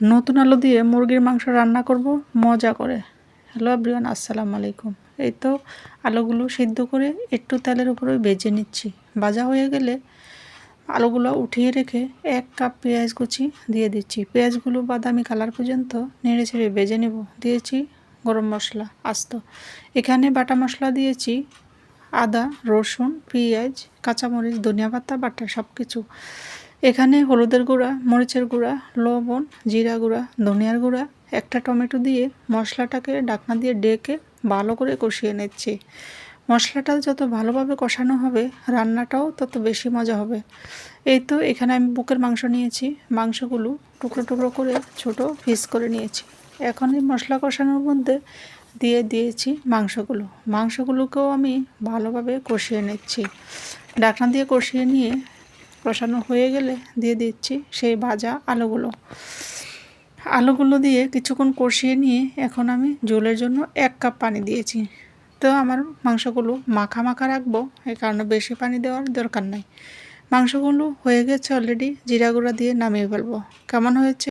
নতুন আলু দিয়ে মুরগির মাংস রান্না করব মজা করে। হ্যালো এভরিওয়ান, আসসালামু আলাইকুম। এই তো আলুগুলো সিদ্ধ করে একটু তেলের উপরে ভেজে নিচ্ছি। ভাজা হয়ে গেলে আলুগুলো উঠিয়ে রেখে 1 কাপ পেঁয়াজ কুচি দিয়ে দিচ্ছি। পেঁয়াজগুলো বাদামি কালার পর্যন্ত নেড়ে ছেড়ে ভেজে নেব। দিয়েছি গরম মশলা আস্ত। এখানে বাটা মশলা দিয়েছি আদা, রসুন, পেঁয়াজ, কাঁচামরিচ, ধনিয়া পাতা বাটা সব কিছু। এখানে হলুদের গুঁড়া, মরিচের গুঁড়া, লবণ, জিরা গুঁড়া, ধনিয়ার গুঁড়া, একটা টমেটো দিয়ে মশলাটাকে ঢাকনা দিয়ে ডেকে ভালো করে কষিয়ে নিচ্ছি। মশলাটা যত ভালোভাবে কষানো হবে রান্নাটাও তত বেশি মজা হবে। এই তো এখানে আমি বুকের মাংস নিয়েছি। মাংসগুলো টুকরো টুকরো করে ছোট পিস করে নিয়েছি। এখন এই মশলা কষানোর মধ্যে দিয়ে দিয়েছি মাংসগুলোকেও আমি ভালোভাবে কষিয়ে নিচ্ছি। ঢাকনা দিয়ে কষিয়ে নিয়ে কষানো হয়ে গেলে দিয়ে দিচ্ছি সেই ভাজা আলুগুলো দিয়ে কিছুক্ষণ কষিয়ে নিয়ে এখন আমি ঝোলের জন্য 1 কাপ পানি দিয়েছি। তো আমার মাংসগুলো মাখা মাখা রাখবো, এই কারণে বেশি পানি দেওয়ার দরকার নাই। মাংসগুলো হয়ে গেছে অলরেডি, জিরা গুঁড়া দিয়ে নামিয়ে ফেলবো। কেমন হয়েছে?